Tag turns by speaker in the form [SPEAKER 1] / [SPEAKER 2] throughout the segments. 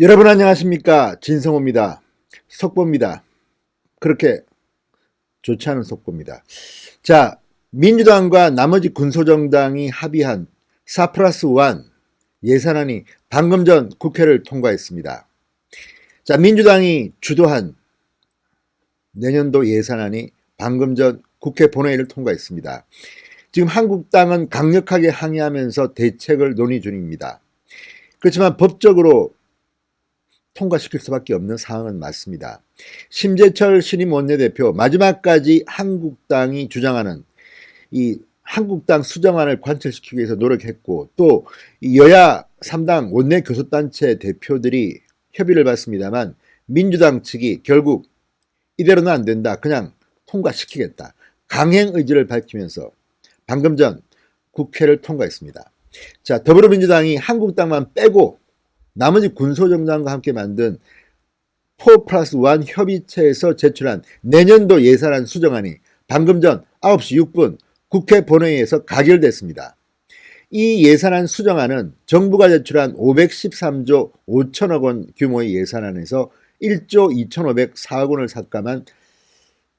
[SPEAKER 1] 여러분 안녕하십니까? 진성호입니다. 속보입니다. 그렇게 좋지 않은 속보입니다. 자, 민주당과 나머지 군소정당이 합의한 4+1 예산안이 방금 전 국회를 통과했습니다. 자, 민주당이 주도한 내년도 예산안이 방금 전 국회 본회의를 통과했습니다. 지금 한국당은 강력하게 항의하면서 대책을 논의 중입니다. 그렇지만 법적으로 통과시킬 수밖에 없는 상황은 맞습니다. 심재철 신임 원내대표 마지막까지 한국당이 주장하는 이 한국당 수정안을 관철시키기 위해서 노력했고, 또 여야 3당 원내교섭단체 대표들이 협의를 받습니다만 민주당 측이 결국 이대로는 안 된다, 그냥 통과시키겠다, 강행 의지를 밝히면서 방금 전 국회를 통과했습니다. 자, 더불어민주당이 한국당만 빼고 나머지 군소정당과 함께 만든 4+1 협의체에서 제출한 내년도 예산안 수정안이 방금 전 9시 6분 국회 본회의에서 가결됐습니다. 이 예산안 수정안은 정부가 제출한 513조 5천억 원 규모의 예산안에서 1조 2,504억 원을 삭감한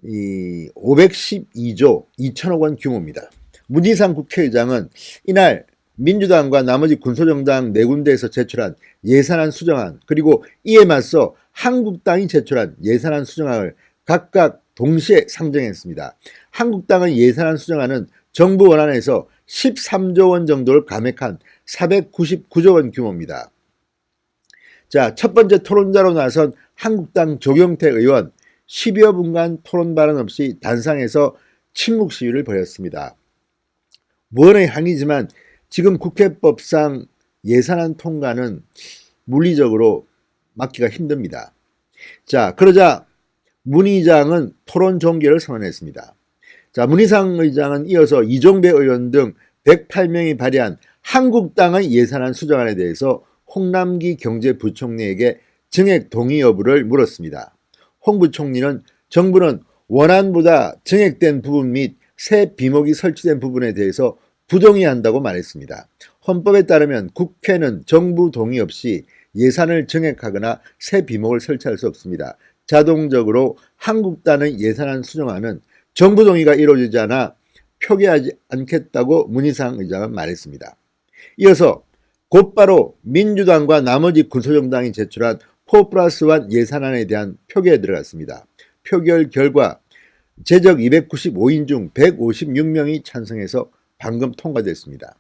[SPEAKER 1] 512조 2천억 원 규모입니다. 문희상 국회의장은 이날 민주당과 나머지 군소정당 4군데에서 제출한 예산안 수정안, 그리고 이에 맞서 한국당이 제출한 예산안 수정안을 각각 동시에 상정했습니다. 한국당의 예산안 수정안은 정부 원안에서 13조 원 정도를 감액한 499조 원 규모입니다. 자, 첫 번째 토론자로 나선 한국당 조경태 의원 10여 분간 토론 발언 없이 단상에서 침묵 시위를 벌였습니다. 무언의 항의지만 지금 국회법상 예산안 통과는 물리적으로 막기가 힘듭니다. 자, 그러자 문 의장은 토론 종결을 선언했습니다. 자, 문희상 의장은 이어서 이종배 의원 등 108명이 발의한 한국당의 예산안 수정안에 대해서 홍남기 경제부총리에게 증액 동의 여부를 물었습니다. 홍 부총리는 정부는 원안보다 증액된 부분 및 새 비목이 설치된 부분에 대해서 부동의한다고 말했습니다. 헌법에 따르면 국회는 정부 동의 없이 예산을 증액하거나 새 비목을 설치할 수 없습니다. 자동적으로 한국당의 예산안 수정안은 정부 동의가 이루어지지 않아 표기하지 않겠다고 문희상 의장은 말했습니다. 이어서 곧바로 민주당과 나머지 군소정당이 제출한 4+1 예산안에 대한 표결에 들어갔습니다. 표결 결과 제적 295인 중 156명이 찬성해서 방금 통과됐습니다.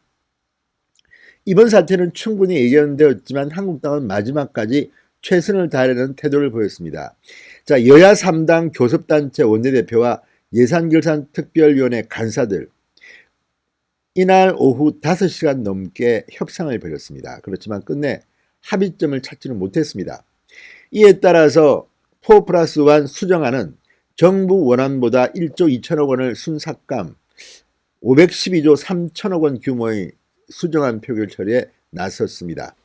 [SPEAKER 1] 이번 사태는 충분히 예견되었지만 한국당은 마지막까지 최선을 다하려는 태도를 보였습니다. 자, 여야 3당 교섭단체 원내대표와 예산결산특별위원회 간사들, 이날 오후 5시간 넘게 협상을 벌였습니다. 그렇지만 끝내 합의점을 찾지는 못했습니다. 이에 따라서 4+1 수정안은 정부 원안보다 1조 2천억 원을 순삭감, 512조 3천억 원 규모의 수정안 표결 처리에 나섰습니다.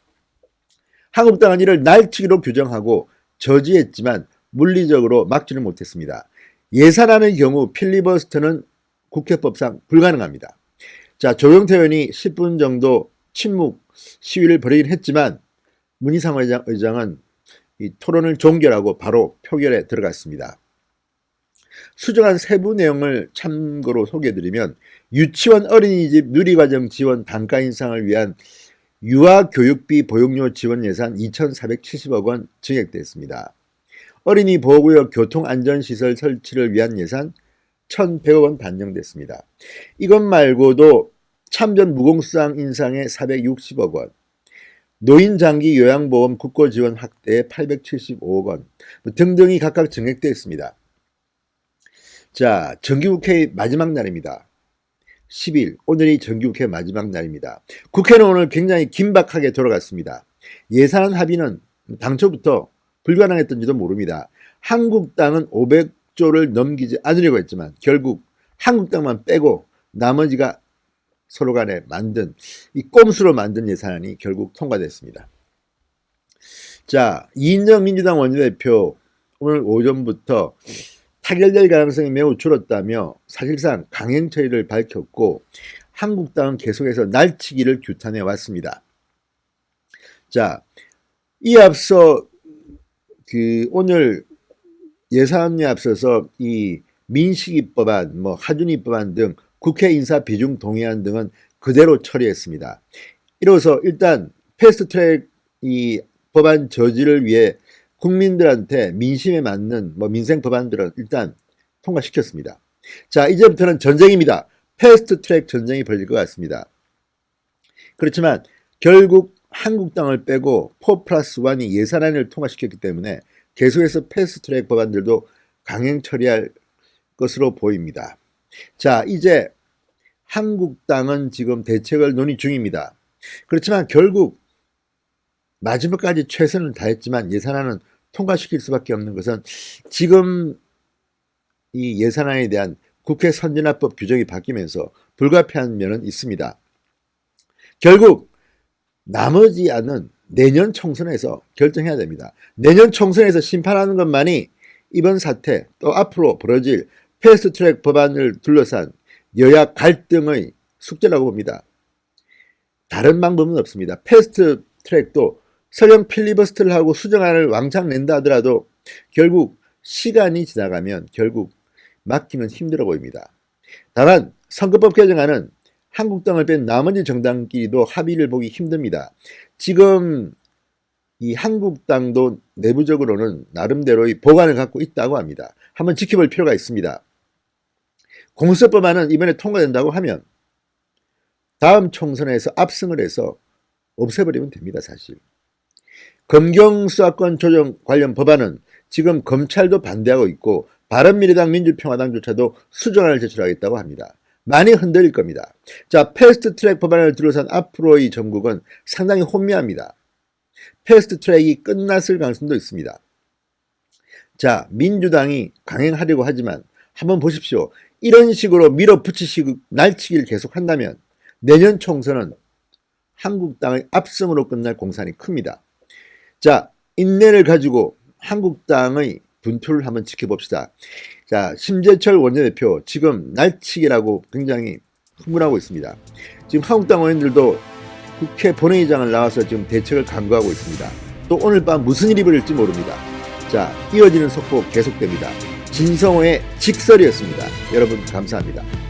[SPEAKER 1] 한국당은 이를 날치기로 규정하고 저지했지만 물리적으로 막지는 못했습니다. 예산안의 경우 필리버스터는 국회법상 불가능합니다. 자, 조경태 의원이 10분 정도 침묵 시위를 벌이긴 했지만 문희상 의장은 이 토론을 종결하고 바로 표결에 들어갔습니다. 수정안 세부 내용을 참고로 소개해드리면 유치원 어린이집 누리과정 지원 단가 인상을 위한 유아교육비 보육료 지원 예산 2,470억 원 증액됐습니다. 어린이 보호구역 교통안전시설 설치를 위한 예산 1,100억 원 반영됐습니다. 이것 말고도 참전 무공수당 인상에 460억 원, 노인장기 요양보험 국고지원 확대에 875억 원 등등이 각각 증액됐습니다. 자, 정기국회 마지막 날입니다. 10일, 오늘이 정기국회 마지막 날입니다. 국회는 오늘 굉장히 긴박하게 돌아갔습니다. 예산안 합의는 당초부터 불가능했던지도 모릅니다. 한국당은 500조를 넘기지 않으려고 했지만 결국 한국당만 빼고 나머지가 서로 간에 만든 이 꼼수로 만든 예산안이 결국 통과됐습니다. 자, 이인정 민주당 원내대표 오늘 오전부터 타결될 가능성이 매우 줄었다며 사실상 강행 처리를 밝혔고 한국당은 계속해서 날치기를 규탄해 왔습니다. 자, 이 앞서 오늘 예산에 앞서서 이 민식이 법안, 하준이 법안 등 국회 인사 비중 동의안 등은 그대로 처리했습니다. 이로써 일단 패스트트랙 이 법안 저지를 위해 국민들한테 민심에 맞는 민생 법안들은 일단 통과시켰습니다. 자, 이제부터는 전쟁입니다. 패스트트랙 전쟁이 벌릴 것 같습니다. 그렇지만 결국 한국당을 빼고 4+1이 예산안을 통과시켰기 때문에 계속해서 패스트트랙 법안들도 강행 처리할 것으로 보입니다. 자, 이제 한국당은 지금 대책을 논의 중입니다. 그렇지만 결국 마지막까지 최선을 다했지만 예산안은 통과시킬 수밖에 없는 것은 지금 이 예산안에 대한 국회 선진화법 규정이 바뀌면서 불가피한 면은 있습니다. 결국 나머지 안은 내년 총선에서 결정해야 됩니다. 내년 총선에서 심판하는 것만이 이번 사태 또 앞으로 벌어질 패스트트랙 법안을 둘러싼 여야 갈등의 숙제라고 봅니다. 다른 방법은 없습니다. 패스트트랙도 설령 필리버스터를 하고 수정안을 왕창 낸다 하더라도 결국 시간이 지나가면 결국 막기는 힘들어 보입니다. 다만 선거법 개정안은 한국당을 뺀 나머지 정당끼리도 합의를 보기 힘듭니다. 지금 이 한국당도 내부적으로는 나름대로의 보관을 갖고 있다고 합니다. 한번 지켜볼 필요가 있습니다. 공수처법안은 이번에 통과된다고 하면 다음 총선에서 압승을 해서 없애버리면 됩니다. 사실. 검경수사권 조정 관련 법안은 지금 검찰도 반대하고 있고 바른미래당 민주평화당조차도 수정안을 제출하겠다고 합니다. 많이 흔들릴 겁니다. 자, 패스트트랙 법안을 둘러싼 앞으로의 전국은 상당히 혼미합니다. 패스트트랙이 끝났을 가능성도 있습니다. 자, 민주당이 강행하려고 하지만 한번 보십시오. 이런 식으로 밀어붙이시고 날치기를 계속한다면 내년 총선은 한국당의 압승으로 끝날 공산이 큽니다. 자, 인내를 가지고 한국당의 분투를 한번 지켜봅시다. 자, 심재철 원내대표 지금 날치기라고 굉장히 흥분하고 있습니다. 지금 한국당 의원들도 국회 본회의장을 나와서 지금 대책을 강구하고 있습니다. 또 오늘 밤 무슨 일이 벌일지 모릅니다. 자, 이어지는 속보 계속됩니다. 진성호의 직설이었습니다. 여러분 감사합니다.